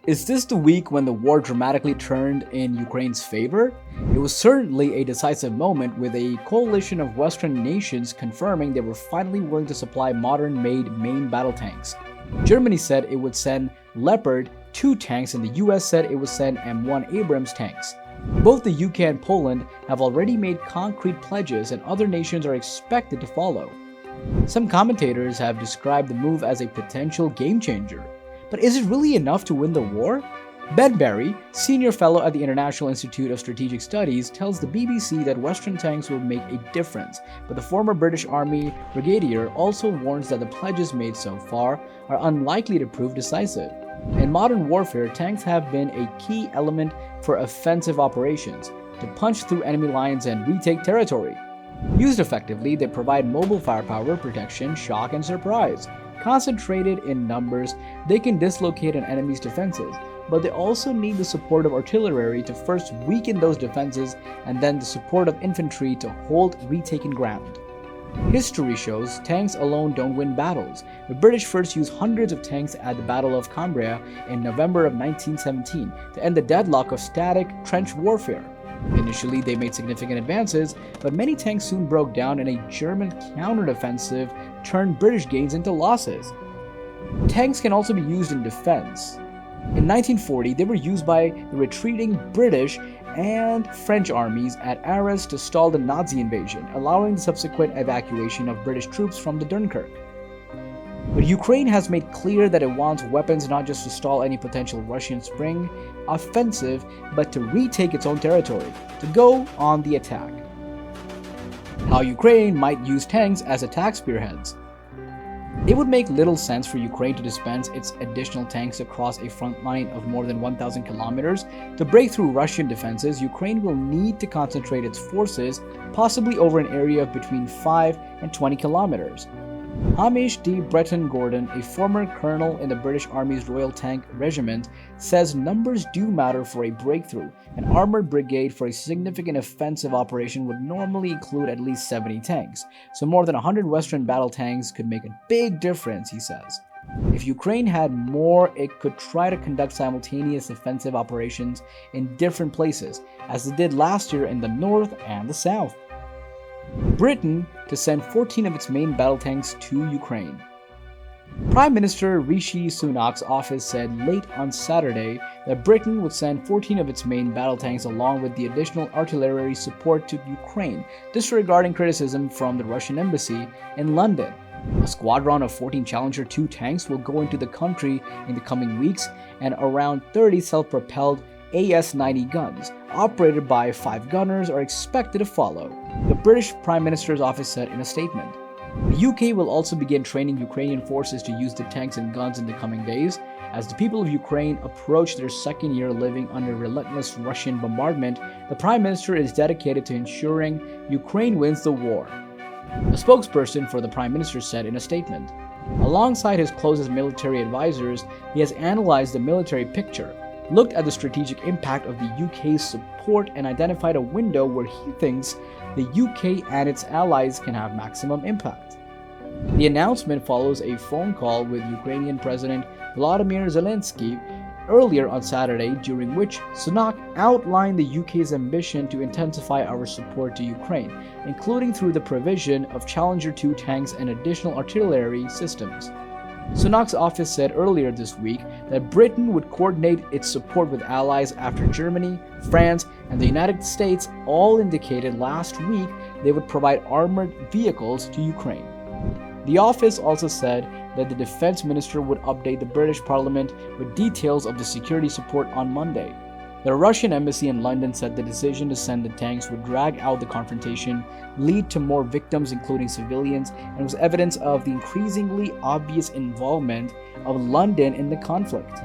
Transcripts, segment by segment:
Is this the week when the war dramatically turned in Ukraine's favor? It was certainly a decisive moment, with a coalition of Western nations confirming they were finally willing to supply modern-made main battle tanks. Germany said it would send Leopard 2 tanks, and the US said it would send M1 Abrams tanks. Both the UK and Poland have already made concrete pledges, and other nations are expected to follow. Some commentators have described the move as a potential game-changer. But is it really enough to win the war? Ben Barry, senior fellow at the International Institute of Strategic Studies, tells the BBC that Western tanks will make a difference, but the former British Army brigadier also warns that the pledges made so far are unlikely to prove decisive. In modern warfare, tanks have been a key element for offensive operations, to punch through enemy lines and retake territory. Used effectively, they provide mobile firepower, protection, shock, and surprise. Concentrated in numbers, they can dislocate an enemy's defenses, but they also need the support of artillery to first weaken those defenses, and then the support of infantry to hold retaken ground. History shows tanks alone don't win battles. The British first used hundreds of tanks at the Battle of Cambrai in November of 1917 to end the deadlock of static trench warfare. Initially, they made significant advances, but many tanks soon broke down, and a German counteroffensive turned British gains into losses. Tanks can also be used in defense. In 1940, they were used by the retreating British and French armies at Arras to stall the Nazi invasion, allowing the subsequent evacuation of British troops from the Dunkirk. But Ukraine has made clear that it wants weapons not just to stall any potential Russian spring offensive, but to retake its own territory, to go on the attack. How Ukraine might use tanks as attack spearheads. It would make little sense for Ukraine to dispense its additional tanks across a front line of more than 1,000 kilometers. To break through Russian defenses, Ukraine will need to concentrate its forces, possibly over an area of between 5 and 20 kilometers. Hamish D. Breton Gordon, a former colonel in the British Army's Royal Tank Regiment, says numbers do matter for a breakthrough. An armored brigade for a significant offensive operation would normally include at least 70 tanks, so more than 100 Western battle tanks could make a big difference, he says. If Ukraine had more, it could try to conduct simultaneous offensive operations in different places, as it did last year in the north and the south. Britain to send 14 of its main battle tanks to Ukraine. Prime Minister Rishi Sunak's office said late on Saturday that Britain would send 14 of its main battle tanks along with the additional artillery support to Ukraine, disregarding criticism from the Russian embassy in London. A squadron of 14 Challenger 2 tanks will go into the country in the coming weeks, and around 30 self-propelled AS-90 guns, operated by 5 gunners, are expected to follow, the British Prime Minister's office said in a statement. The UK will also begin training Ukrainian forces to use the tanks and guns in the coming days, as the people of Ukraine approach their second year living under relentless Russian bombardment. The Prime Minister is dedicated to ensuring Ukraine wins the war, a spokesperson for the Prime Minister said in a statement. Alongside his closest military advisors, he has analyzed the military picture, looked at the strategic impact of the UK's support, and identified a window where he thinks the UK and its allies can have maximum impact. The announcement follows a phone call with Ukrainian President Volodymyr Zelensky earlier on Saturday, during which Sunak outlined the UK's ambition to intensify our support to Ukraine, including through the provision of Challenger 2 tanks and additional artillery systems. Sunak's office said earlier this week that Britain would coordinate its support with allies after Germany, France, and the United States all indicated last week they would provide armored vehicles to Ukraine. The office also said that the defense minister would update the British Parliament with details of the security support on Monday. The Russian embassy in London said the decision to send the tanks would drag out the confrontation, lead to more victims including civilians, and was evidence of the increasingly obvious involvement of London in the conflict.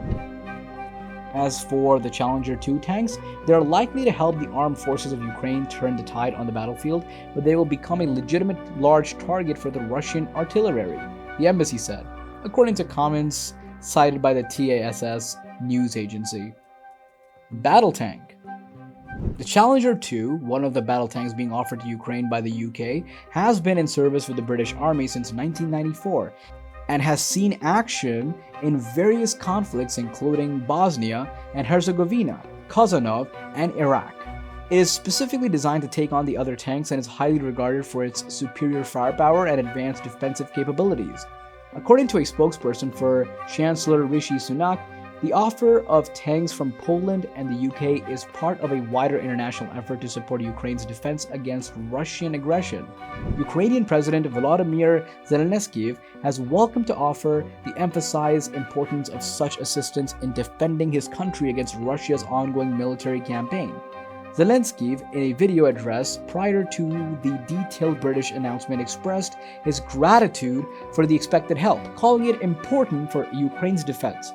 As for the Challenger 2 tanks, they are likely to help the armed forces of Ukraine turn the tide on the battlefield, but they will become a legitimate large target for the Russian artillery, the embassy said, according to comments cited by the TASS news agency. Battle tank. The Challenger 2, one of the battle tanks being offered to Ukraine by the UK, has been in service with the British Army since 1994 and has seen action in various conflicts including Bosnia and Herzegovina, Kosovo, and Iraq. It is specifically designed to take on the other tanks and is highly regarded for its superior firepower and advanced defensive capabilities. According to a spokesperson for Chancellor Rishi Sunak, the offer of tanks from Poland and the UK is part of a wider international effort to support Ukraine's defense against Russian aggression. Ukrainian President Volodymyr Zelensky has welcomed the offer, the emphasized importance of such assistance in defending his country against Russia's ongoing military campaign. Zelensky, in a video address prior to the detailed British announcement, expressed his gratitude for the expected help, calling it important for Ukraine's defense.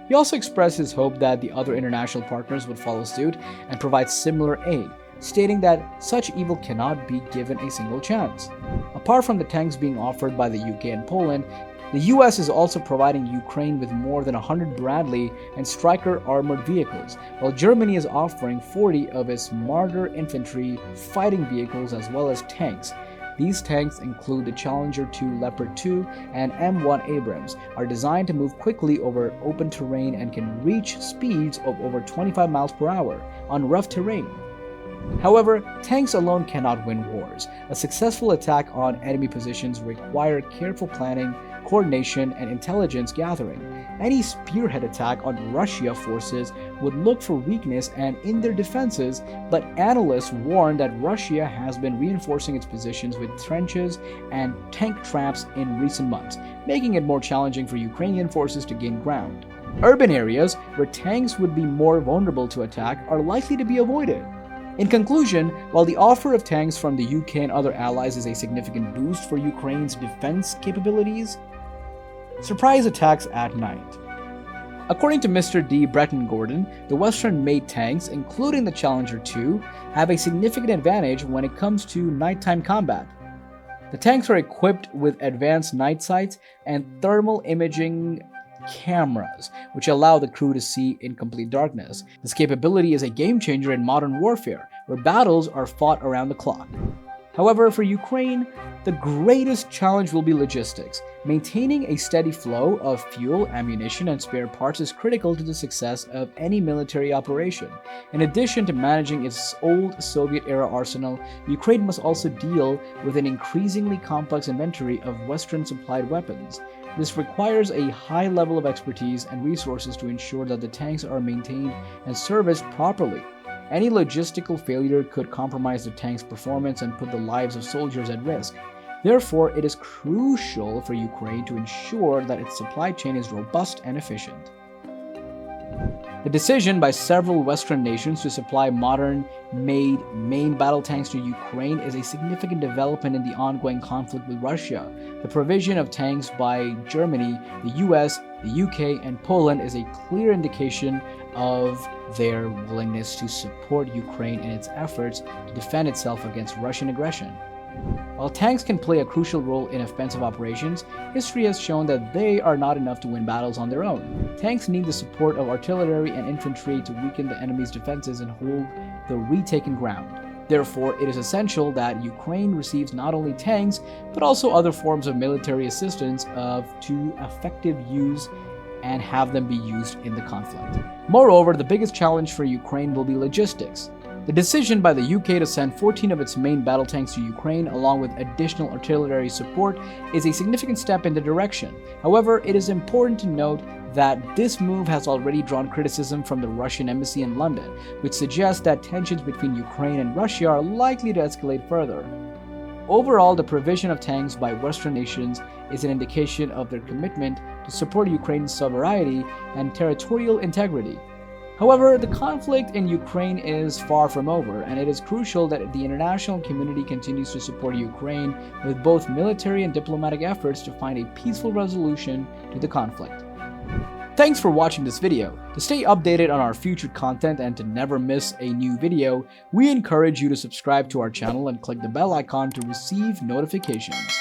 He also expressed his hope that the other international partners would follow suit and provide similar aid, stating that such evil cannot be given a single chance. Apart from the tanks being offered by the UK and Poland, the US is also providing Ukraine with more than 100 Bradley and Stryker armored vehicles, while Germany is offering 40 of its Marder infantry fighting vehicles as well as tanks. These tanks include the Challenger 2 Leopard 2 and M1 Abrams, are designed to move quickly over open terrain and can reach speeds of over 25 miles per hour on rough terrain. However, tanks alone cannot win wars. A successful attack on enemy positions requires careful planning, coordination, and intelligence gathering. Any spearhead attack on Russia forces would look for weakness and in their defenses, but analysts warn that Russia has been reinforcing its positions with trenches and tank traps in recent months, making it more challenging for Ukrainian forces to gain ground. Urban areas where tanks would be more vulnerable to attack are likely to be avoided. In conclusion, while the offer of tanks from the UK and other allies is a significant boost for Ukraine's defense capabilities, surprise attacks at night. According to Mr. D. Breton Gordon, the Western-made tanks, including the Challenger 2, have a significant advantage when it comes to nighttime combat. The tanks are equipped with advanced night sights and thermal imaging cameras, which allow the crew to see in complete darkness. This capability is a game changer in modern warfare, where battles are fought around the clock. However, for Ukraine, the greatest challenge will be logistics. Maintaining a steady flow of fuel, ammunition, and spare parts is critical to the success of any military operation. In addition to managing its old Soviet-era arsenal, Ukraine must also deal with an increasingly complex inventory of Western-supplied weapons. This requires a high level of expertise and resources to ensure that the tanks are maintained and serviced properly. Any logistical failure could compromise the tank's performance and put the lives of soldiers at risk. Therefore, it is crucial for Ukraine to ensure that its supply chain is robust and efficient. The decision by several Western nations to supply modern-made main battle tanks to Ukraine is a significant development in the ongoing conflict with Russia. The provision of tanks by Germany, the US, the UK, and Poland is a clear indication of their willingness to support Ukraine in its efforts to defend itself against Russian aggression. While tanks can play a crucial role in offensive operations, history has shown that they are not enough to win battles on their own. Tanks need the support of artillery and infantry to weaken the enemy's defenses and hold the retaken ground. Therefore, it is essential that Ukraine receives not only tanks, but also other forms of military assistance to effective use and have them be used in the conflict. Moreover, the biggest challenge for Ukraine will be logistics. The decision by the UK to send 14 of its main battle tanks to Ukraine, along with additional artillery support, is a significant step in the direction. However, it is important to note that this move has already drawn criticism from the Russian embassy in London, which suggests that tensions between Ukraine and Russia are likely to escalate further. Overall, the provision of tanks by Western nations is an indication of their commitment to support Ukraine's sovereignty and territorial integrity. However, the conflict in Ukraine is far from over, and it is crucial that the international community continues to support Ukraine with both military and diplomatic efforts to find a peaceful resolution to the conflict. Thanks for watching this video. To stay updated on our future content and to never miss a new video, we encourage you to subscribe to our channel and click the bell icon to receive notifications.